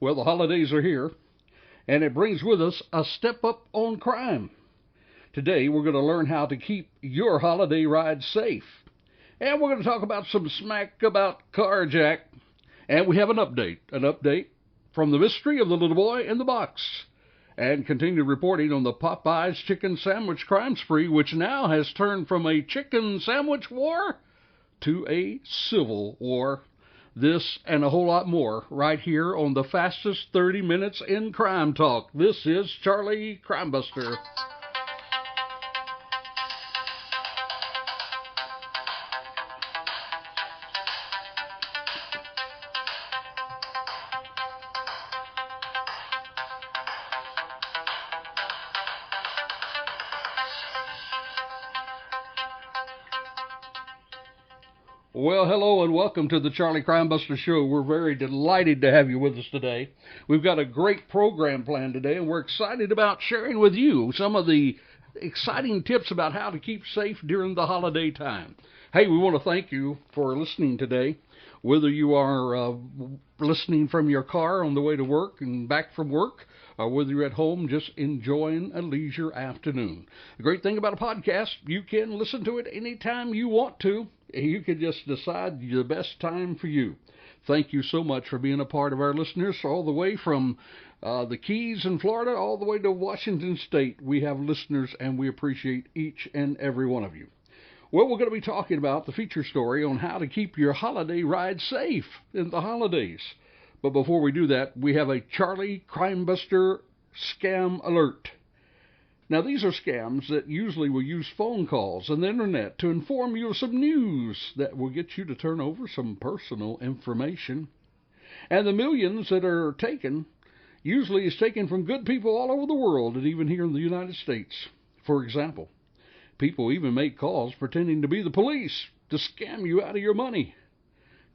Well, the holidays are here, and it brings with us a step up on crime. Today, we're going to learn how to keep your holiday ride safe. And we're going to talk about some smack about carjack. And we have an update from the mystery of the little boy in the box. And continue reporting on the Popeyes chicken sandwich crime spree, which now has turned from a chicken sandwich war to a civil war. This and a whole lot more right here on the fastest 30 minutes in crime talk. This is Charlie Crimebuster. Well, hello and welcome to the Charlie Crimebuster Show. We're very delighted to have you with us today. We've got a great program planned today, and we're excited about sharing with you some of the exciting tips about how to keep safe during the holiday time. Hey, we want to thank you for listening today. Whether you are listening from your car on the way to work and back from work, or whether you're at home just enjoying a leisure afternoon. The great thing about a podcast, you can listen to it anytime you want to. You can just decide the best time for you. Thank you so much for being a part of our listeners all the way from the Keys in Florida all the way to Washington State. We have listeners, and we appreciate each and every one of you. Well, we're going to be talking about the feature story on how to keep your holiday ride safe in the holidays. But before we do that, we have a Charlie Crimebuster scam alert. Now, these are scams that usually will use phone calls and the internet to inform you of some news that will get you to turn over some personal information. And the millions that are taken usually is taken from good people all over the world and even here in the United States. For example, people even make calls pretending to be the police to scam you out of your money.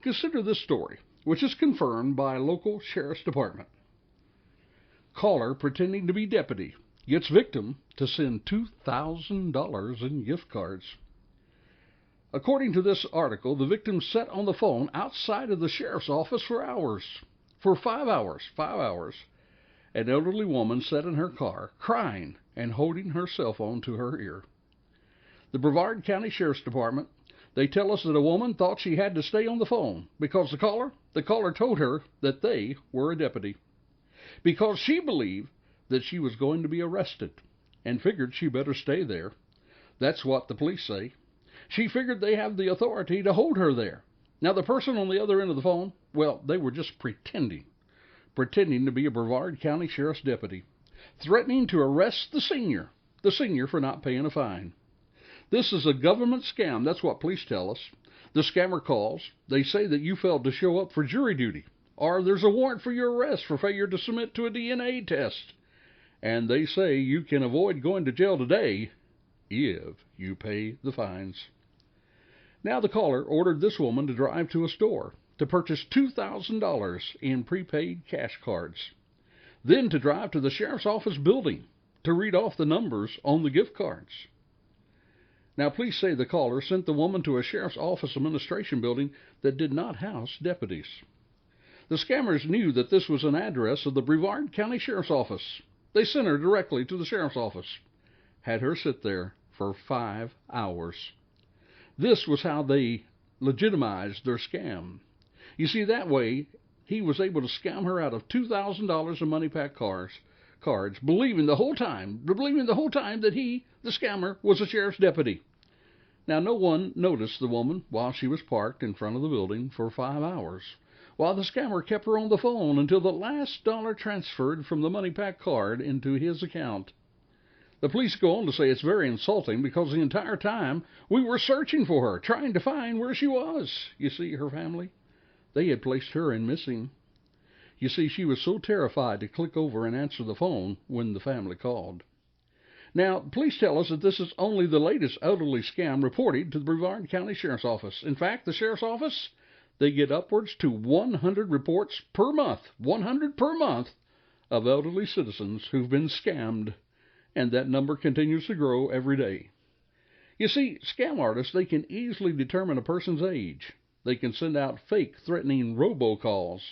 Consider this story, which is confirmed by a local sheriff's department. Caller pretending to be deputy gets victim to send $2,000 in gift cards. According to this article, the victim sat on the phone outside of the sheriff's office for hours. For 5 hours. An elderly woman sat in her car, crying and holding her cell phone to her ear. The Brevard County Sheriff's Department, they tell us that a woman thought she had to stay on the phone because the caller told her that they were a deputy. Because she believed that she was going to be arrested and figured she better stay there. That's what the police say. She figured they have the authority to hold her there. Now, the person on the other end of the phone, well, they were just pretending to be a Brevard County Sheriff's deputy, threatening to arrest the senior for not paying a fine. This is a government scam. That's what police tell us. The scammer calls. They say that you failed to show up for jury duty, or there's a warrant for your arrest for failure to submit to a DNA test. And they say you can avoid going to jail today if you pay the fines. Now the caller ordered this woman to drive to a store to purchase $2,000 in prepaid cash cards, then to drive to the sheriff's office building to read off the numbers on the gift cards. Now, police say the caller sent the woman to a sheriff's office administration building that did not house deputies. The scammers knew that this was an address of the Brevard County Sheriff's Office. They sent her directly to the sheriff's office, had her sit there for 5 hours. This was how they legitimized their scam. You see, that way, he was able to scam her out of $2,000 in money pack cards, believing the whole time that he, the scammer, was a sheriff's deputy. Now, no one noticed the woman while she was parked in front of the building for 5 hours, while the scammer kept her on the phone until the last dollar transferred from the money pack card into his account. The police go on to say it's very insulting because the entire time we were searching for her, trying to find where she was. You see, her family, they had placed her in missing. You see, she was so terrified to click over and answer the phone when the family called. Now, police tell us that this is only the latest elderly scam reported to the Brevard County Sheriff's Office. In fact, the Sheriff's Office, they get upwards to 100 reports per month, 100 per month, of elderly citizens who've been scammed, and that number continues to grow every day. You see, scam artists, they can easily determine a person's age. They can send out fake threatening robocalls,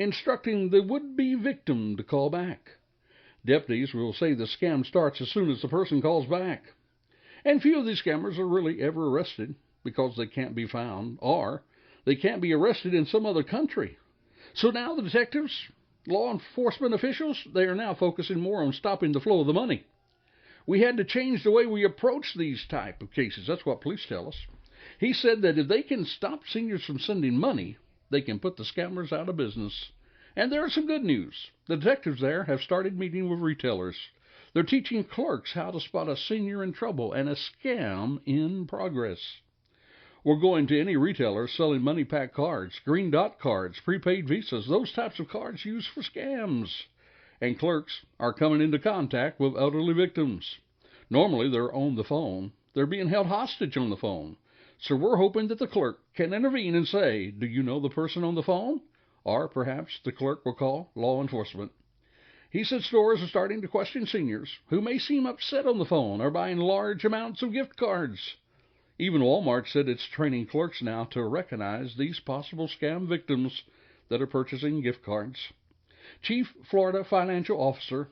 instructing the would-be victim to call back. Deputies will say the scam starts as soon as the person calls back. And few of these scammers are really ever arrested because they can't be found, or they can't be arrested in some other country. So now the detectives, law enforcement officials, they are now focusing more on stopping the flow of the money. We had to change the way we approach these type of cases. That's what police tell us. He said that if they can stop seniors from sending money, they can put the scammers out of business. And there is some good news. The detectives there have started meeting with retailers. They're teaching clerks how to spot a senior in trouble and a scam in progress. We're going to any retailer selling money pack cards, green dot cards, prepaid visas, those types of cards used for scams. And clerks are coming into contact with elderly victims. Normally they're on the phone. They're being held hostage on the phone. So we're hoping that the clerk can intervene and say, do you know the person on the phone? Or perhaps the clerk will call law enforcement. He said stores are starting to question seniors who may seem upset on the phone or buying large amounts of gift cards. Even Walmart said it's training clerks now to recognize these possible scam victims that are purchasing gift cards. Chief Florida Financial Officer,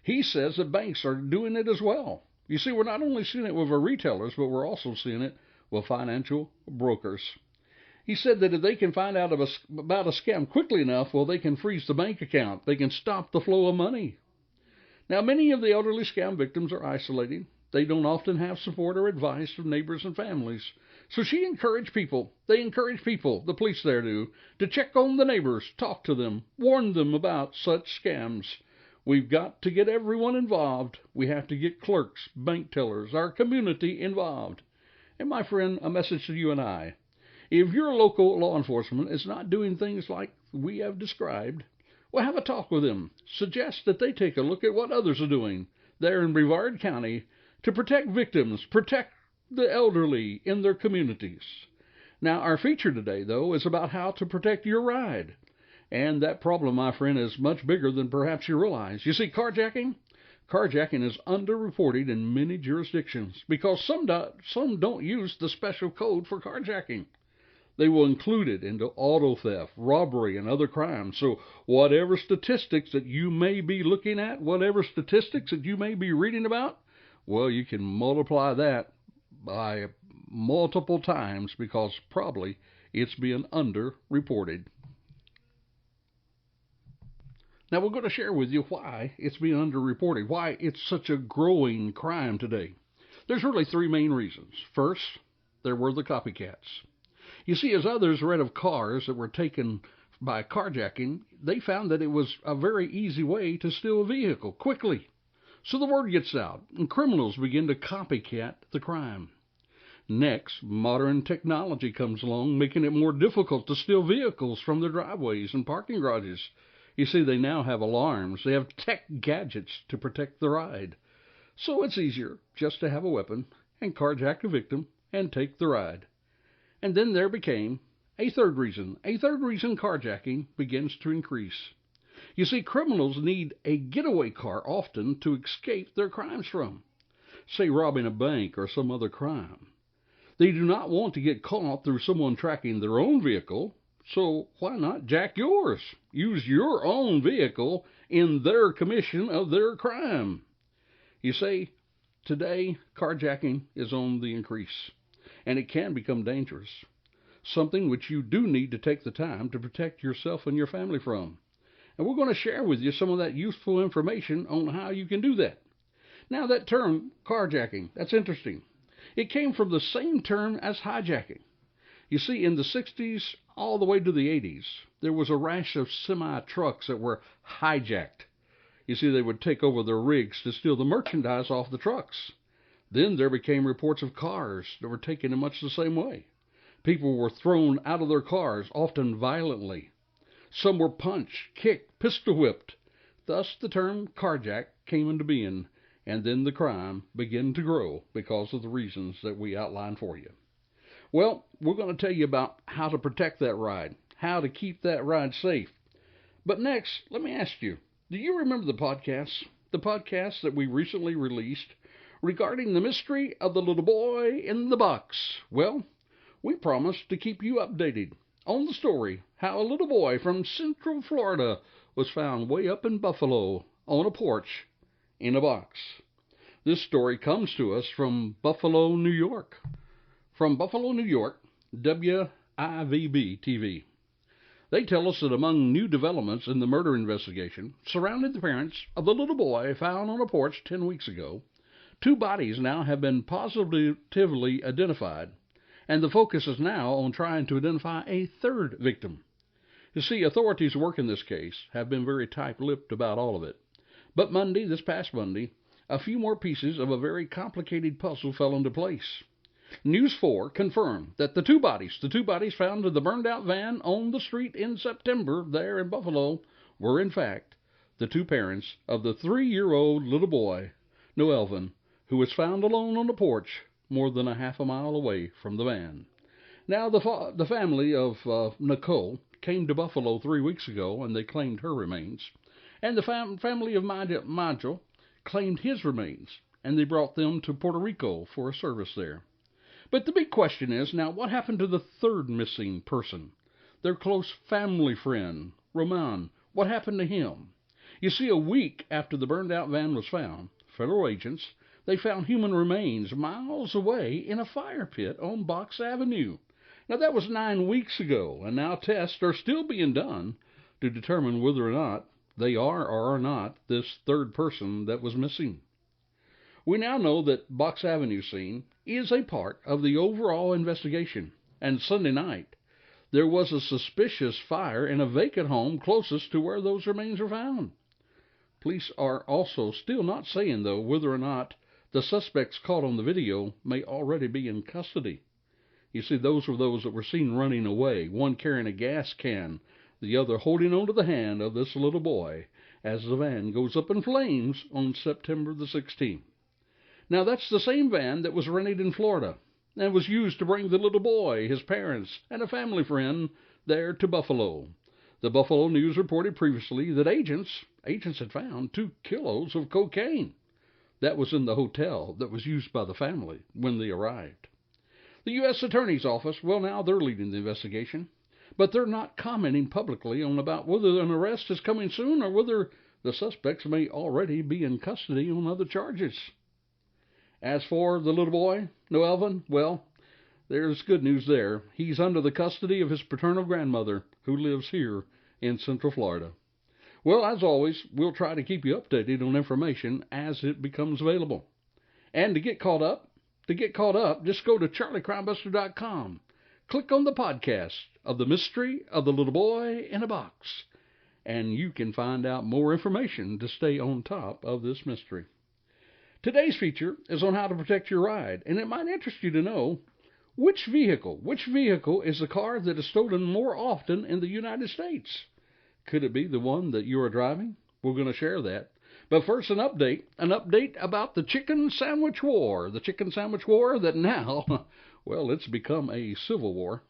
he says that banks are doing it as well. You see, we're not only seeing it with our retailers, but we're also seeing it with financial brokers. He said that if they can find out about a scam quickly enough, well, they can freeze the bank account. They can stop the flow of money. Now, many of the elderly scam victims are isolated. They don't often have support or advice from neighbors and families. So they encourage people, the police there do, to check on the neighbors, talk to them, warn them about such scams. We've got to get everyone involved. We have to get clerks, bank tellers, our community involved. And my friend, a message to you and I. If your local law enforcement is not doing things like we have described, well, have a talk with them. Suggest that they take a look at what others are doing there in Brevard County to protect victims, protect the elderly in their communities. Now, our feature today, though, is about how to protect your ride. And that problem, my friend, is much bigger than perhaps you realize. You see, carjacking is underreported in many jurisdictions because some don't use the special code for carjacking. They will include it into auto theft, robbery, and other crimes. So whatever statistics that you may be looking at, whatever statistics that you may be reading about, well, you can multiply that by multiple times because probably it's being underreported. Now, we're going to share with you why it's being underreported, why it's such a growing crime today. There's really three main reasons. First, there were the copycats. You see, as others read of cars that were taken by carjacking, they found that it was a very easy way to steal a vehicle quickly. So the word gets out, and criminals begin to copycat the crime. Next, modern technology comes along, making it more difficult to steal vehicles from their driveways and parking garages. You see, they now have alarms. They have tech gadgets to protect the ride. So it's easier just to have a weapon and carjack a victim and take the ride. And then there became a third reason. A third reason carjacking begins to increase. You see, criminals need a getaway car often to escape their crimes from. Say robbing a bank or some other crime. They do not want to get caught through someone tracking their own vehicle, so why not jack yours? Use your own vehicle in their commission of their crime. You see, today carjacking is on the increase. And it can become dangerous, something which you do need to take the time to protect yourself and your family from. And we're going to share with you some of that useful information on how you can do that. Now, that term, carjacking, that's interesting. It came from the same term as hijacking. You see, in the 60s all the way to the 80s, there was a rash of semi-trucks that were hijacked. You see, they would take over their rigs to steal the merchandise off the trucks. Then there became reports of cars that were taken in much the same way. People were thrown out of their cars, often violently. Some were punched, kicked, pistol whipped. Thus the term carjack came into being, and then the crime began to grow because of the reasons that we outlined for you. Well, we're going to tell you about how to protect that ride, how to keep that ride safe. But next, let me ask you, do you remember the podcast that we recently released regarding the mystery of the little boy in the box? Well, we promised to keep you updated. on the story how a little boy from Central Florida was found way up in Buffalo on a porch in a box. This story comes to us from Buffalo, New York. From Buffalo, New York, WIVB TV. They tell us that among new developments in the murder investigation surrounding the parents of the little boy found on a porch 10 weeks ago, 2 bodies now have been positively identified, and the focus is now on trying to identify a 3rd victim. You see, authorities working this case have been very tight-lipped about all of it. But this past Monday, a few more pieces of a very complicated puzzle fell into place. News 4 confirmed that the two bodies found in the burned-out van on the street in September there in Buffalo were, in fact, the 2 parents of the 3-year-old little boy, Noelvin, who was found alone on the porch more than a half a mile away from the van. Now, the family of Nicole came to Buffalo 3 weeks ago, and they claimed her remains. And the family of Michael claimed his remains, and they brought them to Puerto Rico for a service there. But the big question is, now, what happened to the 3rd missing person? Their close family friend, Roman. What happened to him? You see, a week after the burned-out van was found, federal agents, they found human remains miles away in a fire pit on Box Avenue. Now, that was 9 weeks ago, and now tests are still being done to determine whether or not they are or are not this 3rd person that was missing. We now know that Box Avenue scene is a part of the overall investigation, and Sunday night there was a suspicious fire in a vacant home closest to where those remains were found. Police are also still not saying, though, whether or not the suspects caught on the video may already be in custody. You see, those were those that were seen running away, one carrying a gas can, the other holding onto the hand of this little boy as the van goes up in flames on September the 16th. Now, that's the same van that was rented in Florida and was used to bring the little boy, his parents, and a family friend there to Buffalo. The Buffalo News reported previously that agents had found 2 kilos of cocaine. That was in the hotel that was used by the family when they arrived. The U.S. Attorney's Office, well, now they're leading the investigation, but they're not commenting publicly on about whether an arrest is coming soon or whether the suspects may already be in custody on other charges. As for the little boy, Noelvin, well, there's good news there. He's under the custody of his paternal grandmother, who lives here in Central Florida. Well, as always, we'll try to keep you updated on information as it becomes available. And to get caught up, just go to charliecrimebuster.com. Click on the podcast of The Mystery of the Little Boy in a Box, and you can find out more information to stay on top of this mystery. Today's feature is on how to protect your ride, and it might interest you to know which vehicle is the car that is stolen more often in the United States. Could it be the one that you are driving? We're going to share that. But first, an update about the chicken sandwich war. The chicken sandwich war that now, well, it's become a civil war.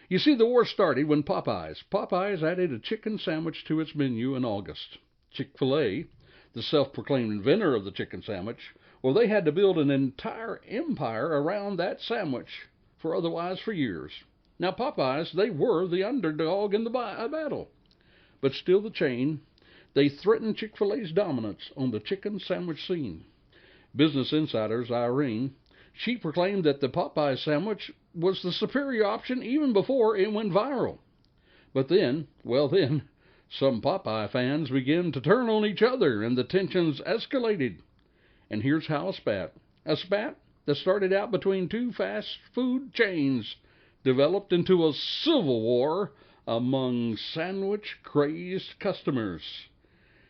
You see, the war started when Popeyes added a chicken sandwich to its menu in August. Chick-fil-A, the self-proclaimed inventor of the chicken sandwich, well, they had to build an entire empire around that sandwich for years. Now, Popeyes, they were the underdog in the battle. But still the chain, they threatened Chick-fil-A's dominance on the chicken sandwich scene. Business Insider's Irene, she proclaimed that the Popeye sandwich was the superior option even before it went viral. But then, some Popeye fans began to turn on each other, and the tensions escalated. And here's how a spat that started out between 2 fast food chains developed into a civil war among sandwich-crazed customers.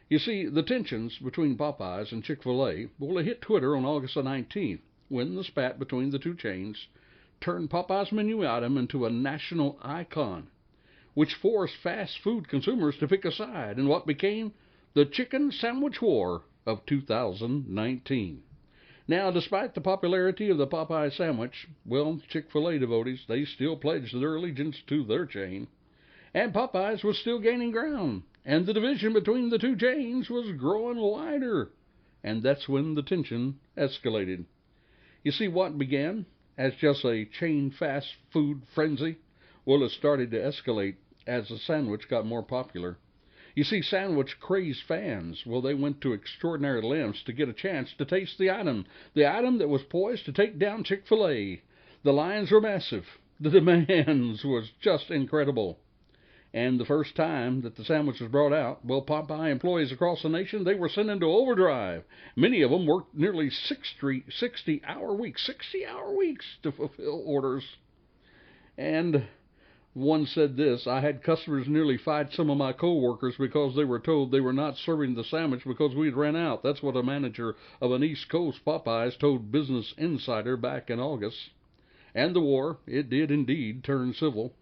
You see, the tensions between Popeyes and Chick-fil-A, well, it hit Twitter on August the 19th, when the spat between the 2 chains turned Popeye's menu item into a national icon, which forced fast food consumers to pick a side in what became the chicken sandwich war of 2019. Now, despite the popularity of the Popeye sandwich, well, Chick-fil-A devotees, they still pledged their allegiance to their chain. And Popeyes was still gaining ground, and the division between the 2 chains was growing wider. And that's when the tension escalated. You see, what began as just a chain fast food frenzy, Well, it started to escalate as the sandwich got more popular. You see, sandwich-crazed fans, well, they went to extraordinary lengths to get a chance to taste the item that was poised to take down Chick-fil-A. The lines were massive. The demands was just incredible. And the first time that the sandwich was brought out, well, Popeye employees across the nation, they were sent into overdrive. Many of them worked nearly 60-hour weeks to fulfill orders. And one said this: I had customers nearly fight some of my co-workers because they were told they were not serving the sandwich because we'd ran out. That's what a manager of an East Coast Popeyes told Business Insider back in August. And the war, it did indeed turn civil.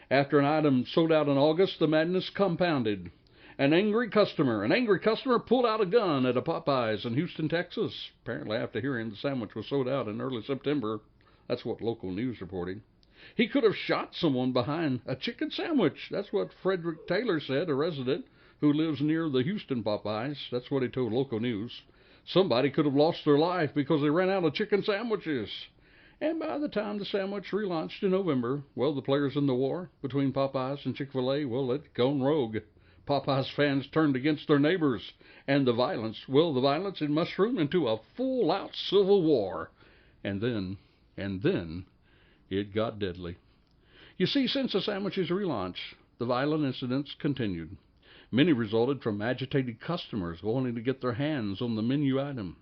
After an item sold out in August, the madness compounded. An angry customer pulled out a gun at a Popeyes in Houston, Texas, apparently after hearing the sandwich was sold out in early September. That's what local news reported. He could have shot someone behind a chicken sandwich. That's what Frederick Taylor said, a resident who lives near the Houston Popeyes. That's what he told local news. Somebody could have lost their life because they ran out of chicken sandwiches. And by the time the sandwich relaunched in November, well, the players in the war between Popeyes and Chick-fil-A, well, it gone rogue. Popeyes fans turned against their neighbors, and the violence had mushroomed into a full-out civil war. And then, it got deadly. You see, since the sandwich's relaunch, the violent incidents continued. Many resulted from agitated customers wanting to get their hands on the menu item.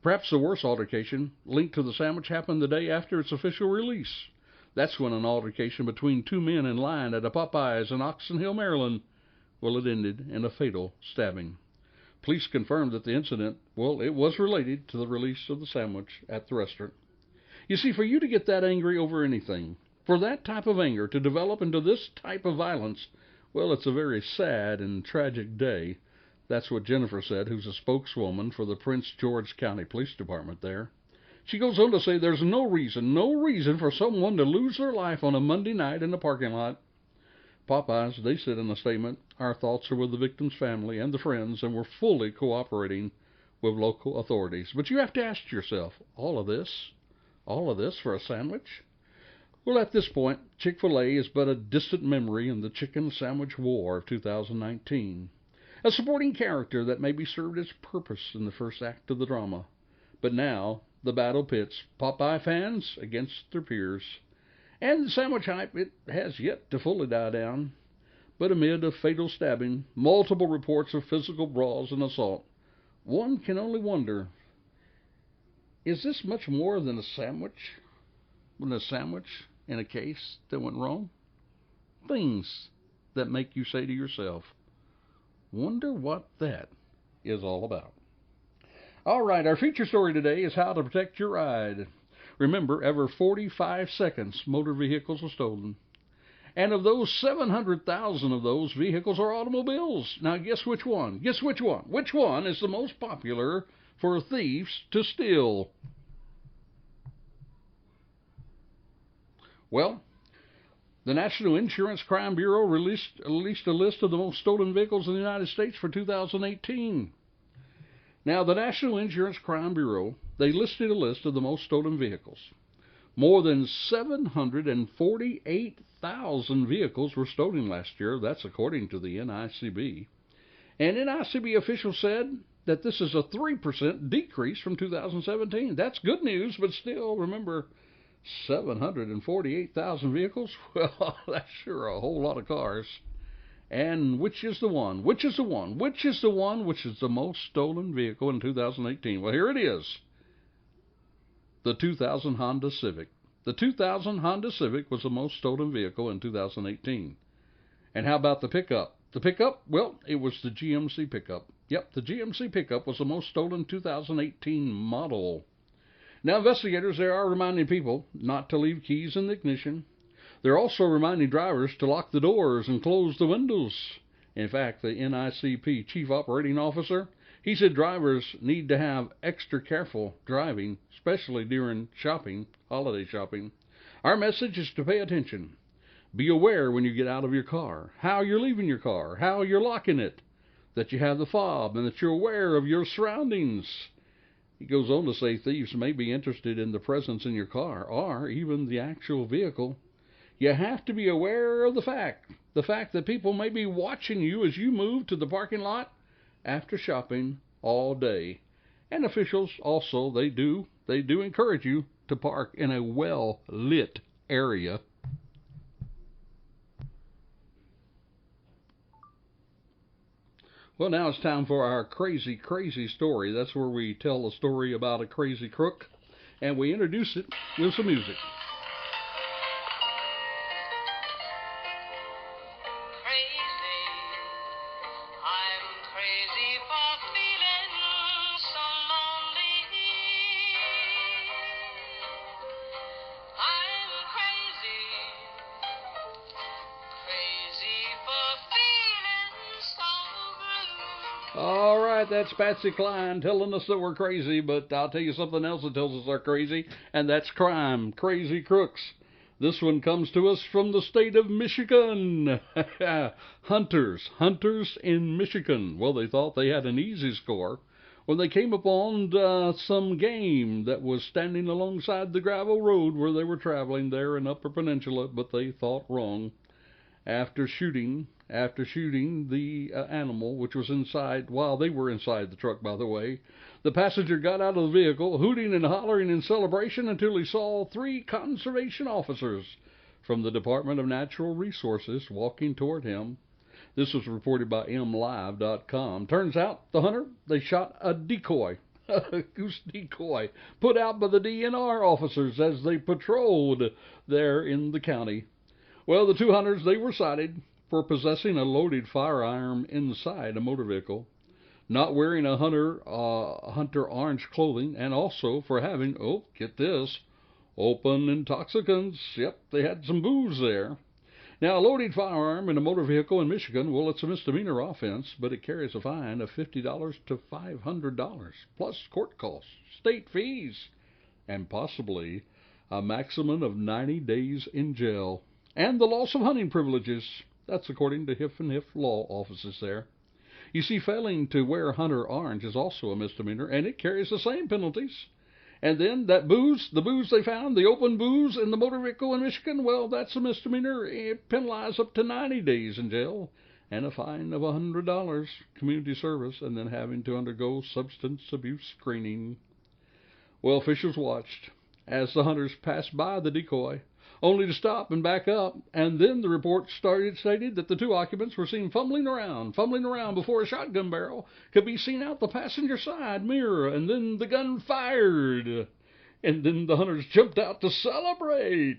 Perhaps the worst altercation linked to the sandwich happened the day after its official release. That's when an altercation between two men in line at a Popeyes in Oxon Hill, Maryland, well, it ended in a fatal stabbing. Police confirmed that the incident, well, it was related to the release of the sandwich at the restaurant. You see, for you to get that angry over anything, for that type of anger to develop into this type of violence, well, it's a very sad and tragic day. That's what Jennifer said, who's a spokeswoman for the Prince George County Police Department there. She goes on to say there's no reason for someone to lose their life on a Monday night in the parking lot. Popeyes, they said in a statement, our thoughts are with the victim's family and the friends, and we're fully cooperating with local authorities. But you have to ask yourself, all of this for a sandwich? Well, at this point, Chick-fil-A is but a distant memory in the chicken sandwich war of 2019. A supporting character that maybe served its purpose in the first act of the drama. But now, the battle pits Popeye fans against their peers. And the sandwich hype, it has yet to fully die down. But amid a fatal stabbing, multiple reports of physical brawls and assault, one can only wonder, is this much more than a sandwich? Than a sandwich in a case that went wrong? Things that make you say to yourself, wonder what that is all about. All right, our feature story today is how to protect your ride. Remember, every 45 seconds, motor vehicles are stolen. And of those, 700,000 of those vehicles are automobiles. Now, guess which one? Guess which one? Which one is the most popular for thieves to steal? Well, the National Insurance Crime Bureau released a list of the most stolen vehicles in the United States for 2018. Now, the National Insurance Crime Bureau, they listed a list of the most stolen vehicles. More than 748,000 vehicles were stolen last year. That's according to the NICB. And NICB officials said that this is a 3% decrease from 2017. That's good news, but still, remember, 748,000 vehicles? Well, that's sure a whole lot of cars. And which is the one? Which is the one? Which is the one which is the most stolen vehicle in 2018? Well, here it is. The 2000 Honda Civic. The 2000 Honda Civic was the most stolen vehicle in 2018. And how about the pickup? The pickup? Well, it was the GMC pickup. Yep, the GMC pickup was the most stolen 2018 model. Now, investigators, they are reminding people not to leave keys in the ignition. They're also reminding drivers to lock the doors and close the windows. In fact, the NICP Chief Operating Officer, he said drivers need to have extra careful driving, especially during shopping, holiday shopping. Our message is to pay attention. Be aware when you get out of your car, how you're leaving your car, how you're locking it, that you have the fob, and that you're aware of your surroundings. He goes on to say thieves may be interested in the presence in your car or even the actual vehicle. You have to be aware of the fact that people may be watching you as you move to the parking lot after shopping all day. And officials also, they do encourage you to park in a well-lit area. Well, now it's time for our crazy, crazy story. That's where we tell a story about a crazy crook, and we introduce it with some music. All right, that's Patsy Cline telling us that we're crazy, but I'll tell you something else that tells us they're crazy, and that's crime, crazy crooks. This one comes to us from the state of Michigan. Hunters in Michigan. Well, they thought they had an easy score when they came upon some game that was standing alongside the gravel road where they were traveling there in Upper Peninsula, but they thought wrong. After shooting the animal, which was inside, while they were inside the truck, by the way, the passenger got out of the vehicle, hooting and hollering in celebration until he saw 3 conservation officers from the Department of Natural Resources walking toward him. This was reported by MLive.com. Turns out the hunter, they shot a decoy, a goose decoy, put out by the DNR officers as they patrolled there in the county. Well, the 2 hunters, they were cited for possessing a loaded firearm inside a motor vehicle, not wearing a hunter orange clothing, and also for having, oh, get this, open intoxicants. Yep, they had some booze there. Now, a loaded firearm in a motor vehicle in Michigan, well, it's a misdemeanor offense, but it carries a fine of $50 to $500, plus court costs, state fees, and possibly a maximum of 90 days in jail, and the loss of hunting privileges. That's according to Hiff and Hiff law offices there. You see, failing to wear hunter orange is also a misdemeanor, and it carries the same penalties. And then that booze, the booze they found, the open booze in the motor vehicle in Michigan, well, that's a misdemeanor. It penalized up to 90 days in jail and a fine of $100, community service, and then having to undergo substance abuse screening. Well, officials watched as the hunters passed by the decoy, only to stop and back up, and then the report stated that the 2 occupants were seen fumbling around before a shotgun barrel could be seen out the passenger side mirror, and then the gun fired, and then the hunters jumped out to celebrate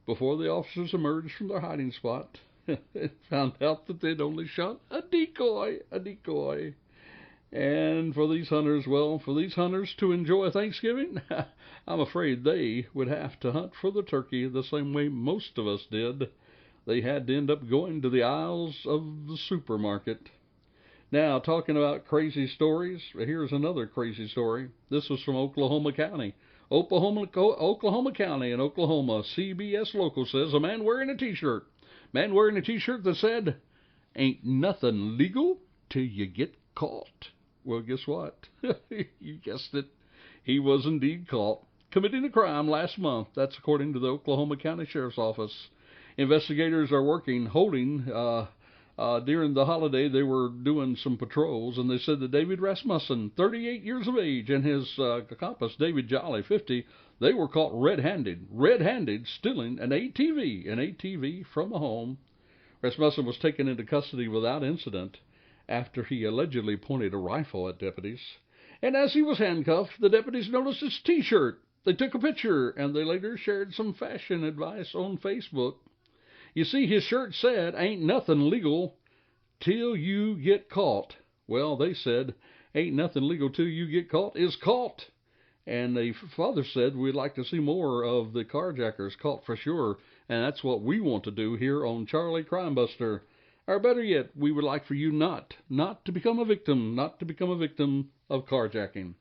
before the officers emerged from their hiding spot and found out that they'd only shot a decoy. And for these hunters, to enjoy Thanksgiving, I'm afraid they would have to hunt for the turkey the same way most of us did. They had to end up going to the aisles of the supermarket. Now, talking about crazy stories, here's another crazy story. This was from Oklahoma County. Oklahoma County in Oklahoma. CBS Local says a man wearing a T-shirt that said, "Ain't nothing legal till you get caught." Well, guess what? You guessed it. He was indeed caught committing a crime last month. That's according to the Oklahoma County Sheriff's Office. Investigators are holding during the holiday. They were doing some patrols, and they said that David Rasmussen, 38 years of age, and his accomplice, David Jolly, 50, they were caught red-handed stealing an ATV from a home. Rasmussen was taken into custody without incident after he allegedly pointed a rifle at deputies. And as he was handcuffed, the deputies noticed his T-shirt. They took a picture, and they later shared some fashion advice on Facebook. You see, his shirt said, "Ain't nothing legal till you get caught." Well, they said, "Ain't nothing legal till you get caught is caught." And the father said, "We'd like to see more of the carjackers caught for sure, and that's what we want to do here on Charlie Crimebuster. Or better yet, we would like for you not to become a victim of carjacking."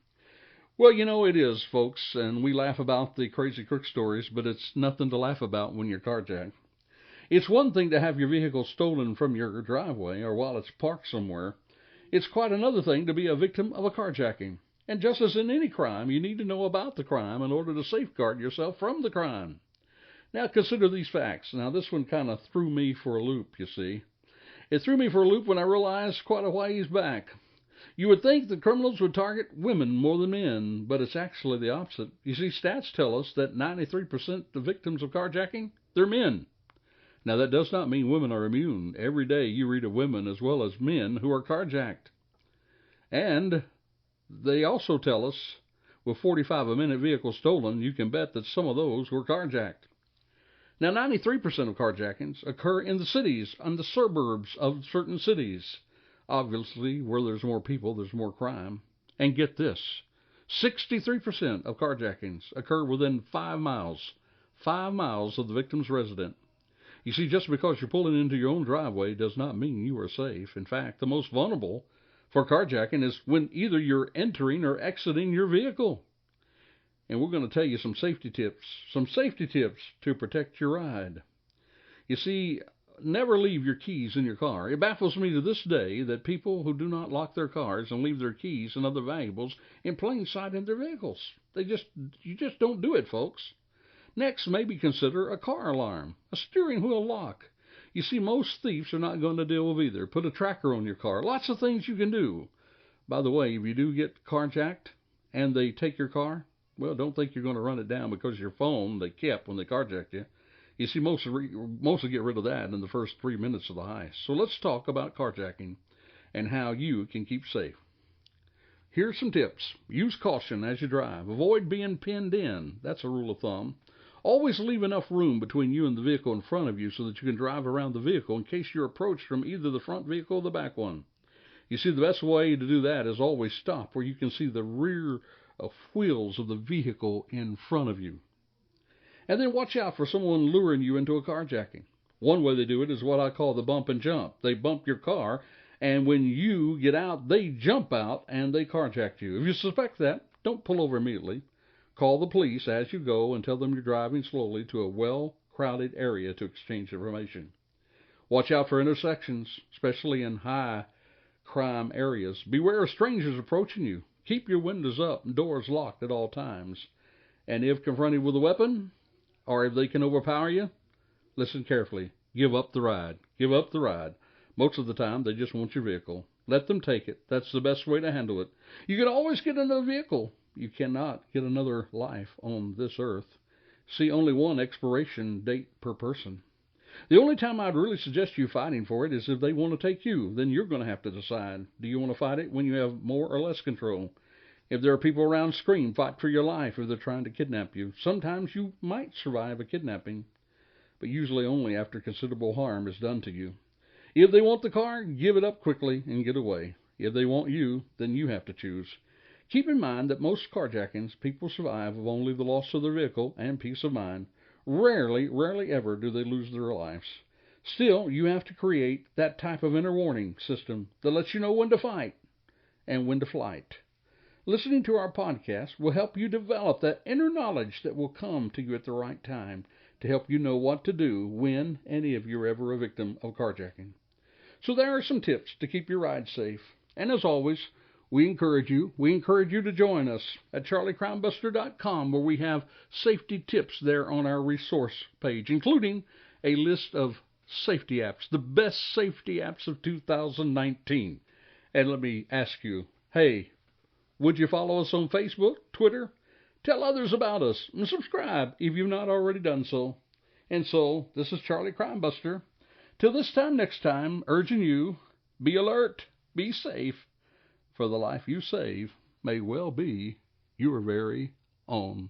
Well, you know, it is, folks, and we laugh about the crazy crook stories, but it's nothing to laugh about when you're carjacked. It's one thing to have your vehicle stolen from your driveway or while it's parked somewhere. It's quite another thing to be a victim of a carjacking. And just as in any crime, you need to know about the crime in order to safeguard yourself from the crime. Now consider these facts. Now this one kind of threw me for a loop, you see. It threw me for a loop when I realized quite a ways back. You would think that criminals would target women more than men, but it's actually the opposite. You see, stats tell us that 93% of victims of carjacking, they're men. Now, that does not mean women are immune. Every day you read of women as well as men who are carjacked. And they also tell us, with 45 a minute vehicles stolen, you can bet that some of those were carjacked. Now, 93% of carjackings occur in the cities and the suburbs of certain cities. Obviously, where there's more people, there's more crime. And get this, 63% of carjackings occur within 5 miles. 5 miles of the victim's residence. You see, just because you're pulling into your own driveway does not mean you are safe. In fact, the most vulnerable for carjacking is when either you're entering or exiting your vehicle. And we're going to tell you some safety tips to protect your ride. You see, never leave your keys in your car. It baffles me to this day that people who do not lock their cars and leave their keys and other valuables in plain sight in their vehicles. You just don't do it, folks. Next, maybe consider a car alarm, a steering wheel lock. You see, most thieves are not going to deal with either. Put a tracker on your car. Lots of things you can do. By the way, if you do get carjacked and they take your car, well, don't think you're going to run it down because your phone they kept when they carjacked you. You see, most will get rid of that in the first 3 minutes of the heist. So let's talk about carjacking and how you can keep safe. Here's some tips. Use caution as you drive. Avoid being pinned in. That's a rule of thumb. Always leave enough room between you and the vehicle in front of you so that you can drive around the vehicle in case you're approached from either the front vehicle or the back one. You see, the best way to do that is always stop where you can see the rear wheels of the vehicle in front of you. And then watch out for someone luring you into a carjacking. One way they do it is what I call the bump and jump. They bump your car, and when you get out, they jump out and they carjack you. If you suspect that, don't pull over immediately. Call the police as you go and tell them you're driving slowly to a well-crowded area to exchange information. Watch out for intersections, especially in high-crime areas. Beware of strangers approaching you. Keep your windows up and doors locked at all times. And if confronted with a weapon, or if they can overpower you, listen carefully. Give up the ride. Give up the ride. Most of the time, they just want your vehicle. Let them take it. That's the best way to handle it. You can always get another vehicle. You cannot get another life on this earth. See, only one expiration date per person. The only time I'd really suggest you fighting for it is if they want to take you. Then you're going to have to decide. Do you want to fight it when you have more or less control? If there are people around, scream. Fight for your life if they're trying to kidnap you. Sometimes you might survive a kidnapping, but usually only after considerable harm is done to you. If they want the car, give it up quickly and get away. If they want you, then you have to choose. Keep in mind that most carjackings, people survive of only the loss of their vehicle and peace of mind. Rarely ever do they lose their lives. Still, you have to create that type of inner warning system that lets you know when to fight and when to flight. Listening to our podcast will help you develop that inner knowledge that will come to you at the right time to help you know what to do when and if you're ever a victim of carjacking. So there are some tips to keep your ride safe. And as always, we encourage you to join us at charliecrimebuster.com, where we have safety tips there on our resource page, including a list of safety apps, the best safety apps of 2019. And let me ask you, hey, would you follow us on Facebook, Twitter? Tell others about us and subscribe if you've not already done so. And so, this is Charlie Crimebuster. Till this time next time, urging you, be alert, be safe, for the life you save may well be your very own.